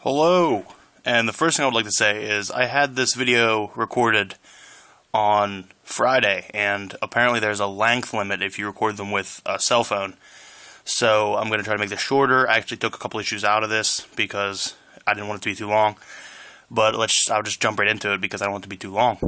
Hello, and the first thing I would like to say is I had this video recorded on Friday, and apparently there's a length limit if you record them with a cell phone. So I'm going to try to make this shorter. I actually took a couple issues out of this because I didn't want it to be too long. But I'll just jump right into it because I don't want it to be too long.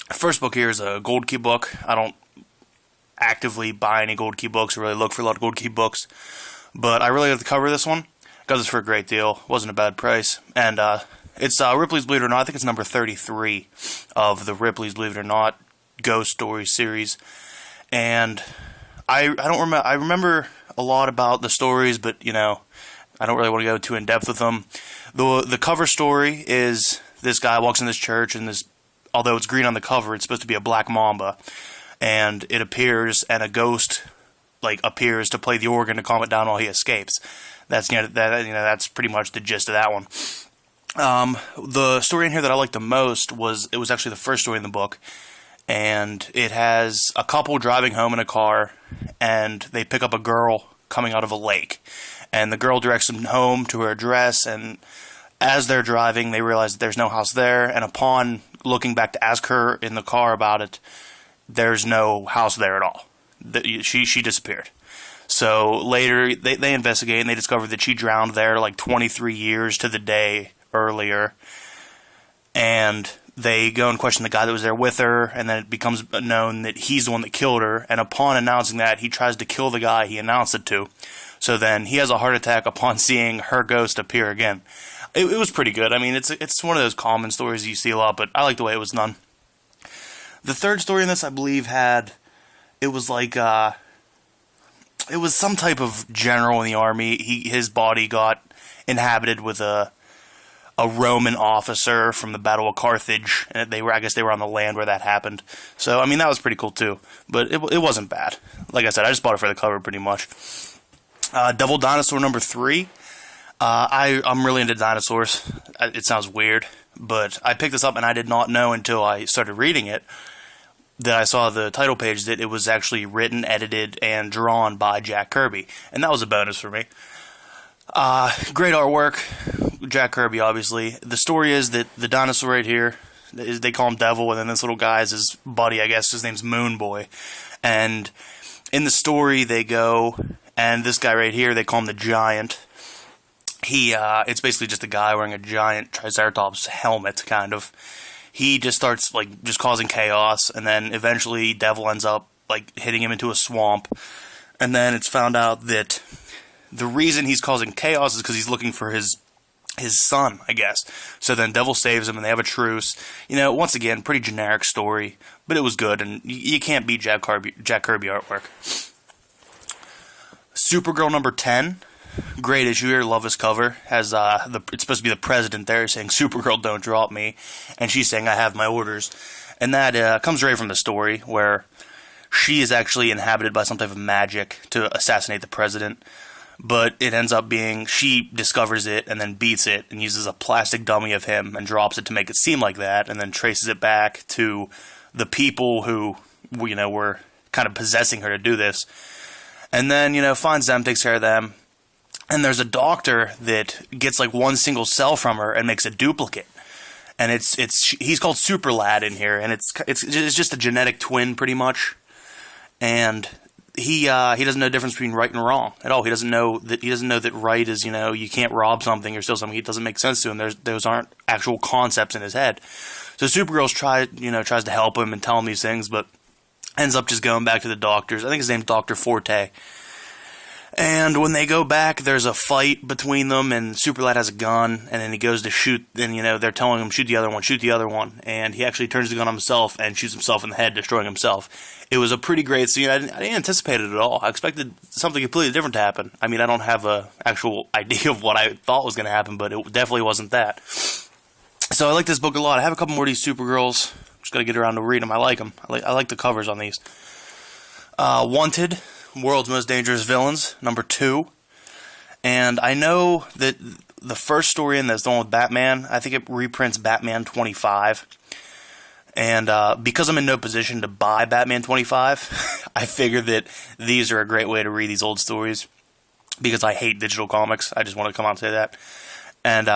The first book here is a Gold Key book. I don't actively buy any Gold Key books or really look for a lot of Gold Key books, but I really like the cover of this one. Got this for a great deal. Wasn't a bad price. And it's Ripley's Believe It or Not. I think it's number 33 of the Ripley's Believe It or Not Ghost Stories series. And I don't remember. I remember a lot about the stories, but I don't really want to go too in depth with them. The cover story is this guy walks in this church, and although it's green on the cover, it's supposed to be a black mamba, and it appears, and a ghost appears to play the organ to calm it down while he escapes. That's pretty much the gist of that one. The story in here that I liked the most was actually the first story in the book, and it has a couple driving home in a car, and they pick up a girl coming out of a lake, and the girl directs them home to her address, and as they're driving, they realize that there's no house there, and upon looking back to ask her in the car about it, there's no house there at all. She disappeared. So later, they investigate, and they discover that she drowned there 23 years to the day earlier. And they go and question the guy that was there with her, and then it becomes known that he's the one that killed her. And upon announcing that, he tries to kill the guy he announced it to. So then he has a heart attack upon seeing her ghost appear again. It was pretty good. I mean, it's one of those common stories you see a lot, but I like the way it was done. The third story in this, I believe, it was some type of general in the army. His body got inhabited with a Roman officer from the Battle of Carthage, and I guess they were on the land where that happened. So I mean, that was pretty cool too. But it wasn't bad. Like I said, I just bought it for the cover pretty much. Devil Dinosaur number 3. I'm really into dinosaurs. It sounds weird, but I picked this up and I did not know until I started reading it that I saw the title page that it was actually written, edited, and drawn by Jack Kirby. And that was a bonus for me. Great artwork. Jack Kirby, obviously. The story is that the dinosaur right here, they call him Devil, and then this little guy is his buddy, I guess. His name's Moon Boy. And in the story, they go, and this guy right here, they call him the Giant. It's basically just a guy wearing a giant Triceratops helmet, kind of. He just starts, just causing chaos, and then eventually Devil ends up, hitting him into a swamp. And then it's found out that the reason he's causing chaos is because he's looking for his son, I guess. So then Devil saves him, and they have a truce. Once again, pretty generic story, but it was good, and you can't beat Jack Kirby artwork. Supergirl number 10. Great issue here, love this cover. Has it's supposed to be the president there saying, "Supergirl, don't drop me," and she's saying, "I have my orders." And that comes right from the story, where she is actually inhabited by some type of magic to assassinate the president. But it ends up being, she discovers it and then beats it and uses a plastic dummy of him and drops it to make it seem like that, and then traces it back to the people who, were kind of possessing her to do this. And then, finds them, takes care of them. And there's a doctor that gets one single cell from her and makes a duplicate. And he's called Super Lad in here, and it's just a genetic twin pretty much. And he doesn't know the difference between right and wrong at all. He doesn't know that right is, you can't rob something or steal something. It doesn't make sense to him. Those aren't actual concepts in his head. So Supergirl tries to help him and tell him these things, but ends up just going back to the doctors. I think his name's Dr. Forte. And when they go back, there's a fight between them, and Superlad has a gun, and then he goes to shoot, and, they're telling him, shoot the other one, and he actually turns the gun on himself and shoots himself in the head, destroying himself. It was a pretty great scene. I didn't anticipate it at all. I expected something completely different to happen. I mean, I don't have an actual idea of what I thought was going to happen, but it definitely wasn't that. So I like this book a lot. I have a couple more of these Supergirls. Just got to get around to read them. I like them. I like the covers on these. Wanted. World's Most Dangerous Villains, number 2. And I know that the first story in this, the one with Batman, I think it reprints Batman 25. And because I'm in no position to buy Batman 25, I figure that these are a great way to read these old stories, because I hate digital comics. I just want to come out and say that. And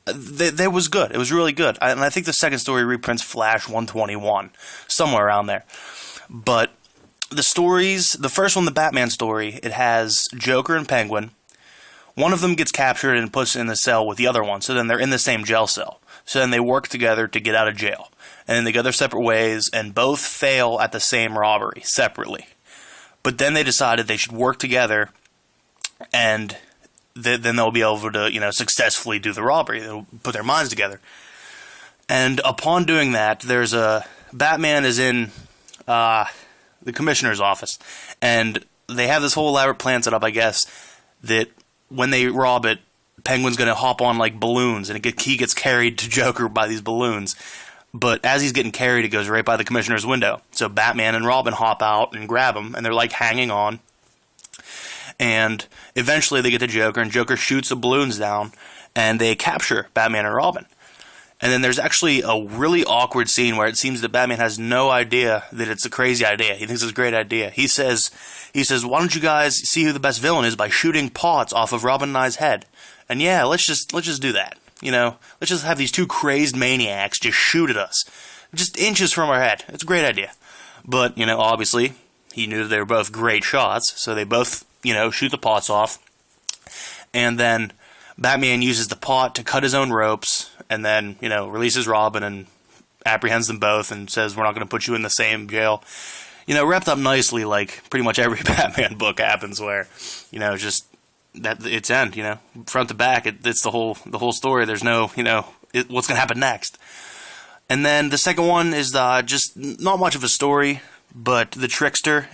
they was good. It was really good. And I think the second story reprints Flash 121, somewhere around there. But the stories, the first one, the Batman story, it has Joker and Penguin. One of them gets captured and puts in the cell with the other one, so then they're in the same jail cell. So then they work together to get out of jail. And then they go their separate ways, and both fail at the same robbery, separately. But then they decided they should work together, and then they'll be able to, successfully do the robbery. They'll put their minds together. And upon doing that, there's Batman is in the commissioner's office, and they have this whole elaborate plan set up, I guess, that when they rob it, Penguin's going to hop on like balloons, and he gets carried to Joker by these balloons. But as he's getting carried, it goes right by the commissioner's window. So Batman and Robin hop out and grab him, and they're like hanging on. And eventually they get to Joker, and Joker shoots the balloons down, and they capture Batman and Robin. And then there's actually a really awkward scene where it seems that Batman has no idea that it's a crazy idea. He thinks it's a great idea. He says, why don't you guys see who the best villain is by shooting pots off of Robin and I's head? And yeah, let's just do that. Let's just have these two crazed maniacs just shoot at us. Just inches from our head. It's a great idea. But, obviously, he knew that they were both great shots, so they both, shoot the pots off. And then Batman uses the pot to cut his own ropes, and then, releases Robin and apprehends them both and says, we're not going to put you in the same jail. Wrapped up nicely, like pretty much every Batman book happens, where, just that it's end, front to back, it's the whole story. There's no, what's going to happen next. And then the second one is just not much of a story, but the Trickster,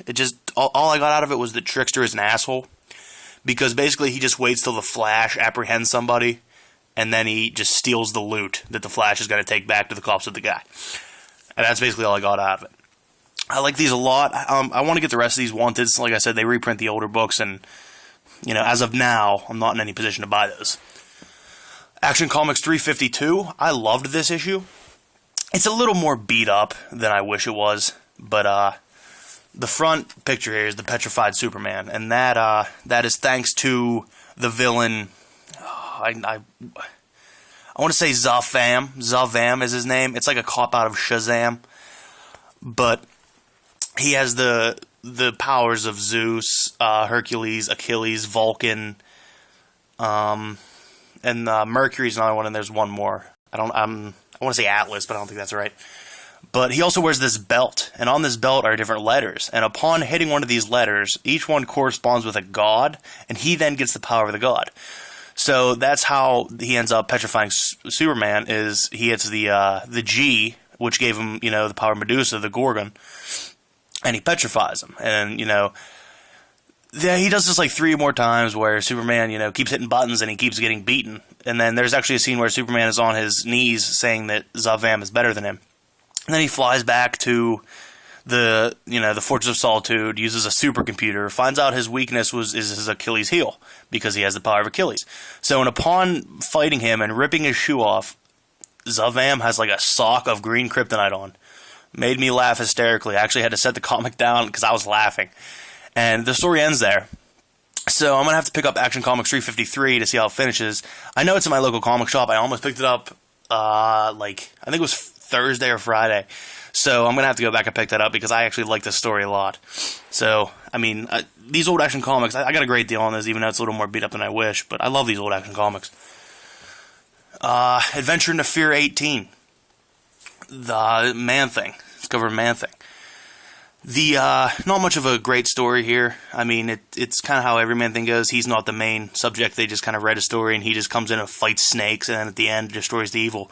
all I got out of it was that Trickster is an asshole, because basically he just waits till the Flash apprehends somebody, and then he just steals the loot that the Flash is going to take back to the cops with the guy. And that's basically all I got out of it. I like these a lot. I want to get the rest of these wanted. Like I said, they reprint the older books, and as of now, I'm not in any position to buy those. Action Comics 352, I loved this issue. It's a little more beat up than I wish it was, but the front picture here is the petrified Superman, and that is thanks to the villain. I want to say Zavam. Zavam is his name. It's like a cop out of Shazam, but he has the powers of Zeus, Hercules, Achilles, Vulcan, and Mercury's another one, and there's one more. I want to say Atlas, but I don't think that's right. But he also wears this belt, and on this belt are different letters, and upon hitting one of these letters, each one corresponds with a god, and he then gets the power of the god. So that's how he ends up petrifying Superman, is he hits the G, which gave him, the power of Medusa, the Gorgon, and he petrifies him. And, he does this like 3 more times where Superman, keeps hitting buttons and he keeps getting beaten. And then there's actually a scene where Superman is on his knees saying that Zavam is better than him. And then he flies back to the Fortress of Solitude, uses a supercomputer, finds out his weakness is his Achilles heel, because he has the power of Achilles. So upon fighting him and ripping his shoe off, Zavam has like a sock of green kryptonite on. Made me laugh hysterically. I actually had to set the comic down because I was laughing. And the story ends there. So I'm going to have to pick up Action Comics 353 to see how it finishes. I know it's in my local comic shop. I almost picked it up, I think it was Thursday or Friday. So I'm going to have to go back and pick that up because I actually like this story a lot. So, these old Action Comics, I got a great deal on this, even though it's a little more beat up than I wish. But I love these old Action Comics. Adventure into Fear 18. The Man-Thing. Discover Man-Thing. Not much of a great story here. It's kind of how every Man-Thing goes. He's not the main subject. They just kind of write a story, and he just comes in and fights snakes, and then at the end destroys the evil.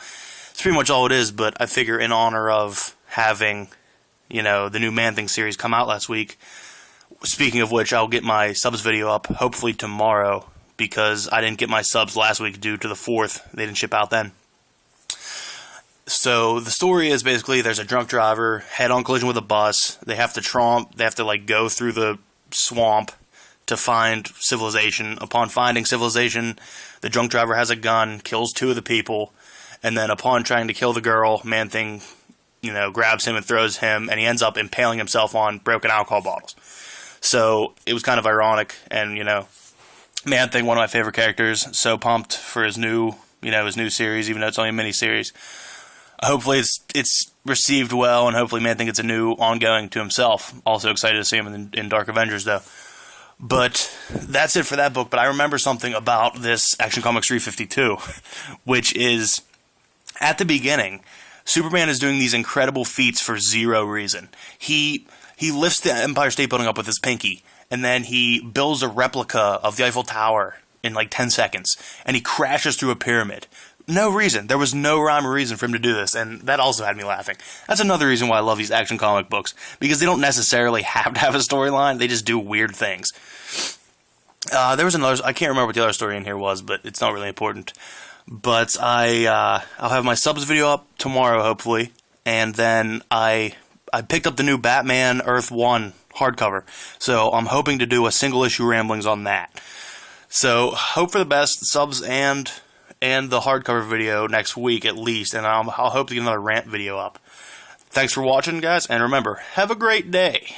It's pretty much all it is, but I figure in honor of having, the new Man-Thing series come out last week, speaking of which, I'll get my subs video up hopefully tomorrow, because I didn't get my subs last week due to the 4th. They didn't ship out then. So the story is basically there's a drunk driver, head-on collision with a bus. They have to go through the swamp to find civilization. Upon finding civilization, the drunk driver has a gun, kills 2 of the people, and then upon trying to kill the girl, Man-Thing, grabs him and throws him, and he ends up impaling himself on broken alcohol bottles. So it was kind of ironic, and, Man-Thing, one of my favorite characters. So pumped for his new series, even though it's only a mini-series. Hopefully it's received well, and hopefully Man-Thing gets a new ongoing to himself. Also excited to see him in Dark Avengers, though. But that's it for that book. But I remember something about this Action Comics 352, which is, at the beginning, Superman is doing these incredible feats for zero reason. He lifts the Empire State Building up with his pinky, and then he builds a replica of the Eiffel Tower in like 10 seconds, and he crashes through a pyramid. No reason. There was no rhyme or reason for him to do this, and that also had me laughing. That's another reason why I love these action comic books, because they don't necessarily have to have a storyline, they just do weird things. There was another, I can't remember what the other story in here was, but it's not really important. But I'll have my subs video up tomorrow, hopefully, and then I picked up the new Batman Earth 1 hardcover, so I'm hoping to do a single issue ramblings on that. So, hope for the best, subs and the hardcover video next week at least, and I'll hope to get another rant video up. Thanks for watching, guys, and remember, have a great day.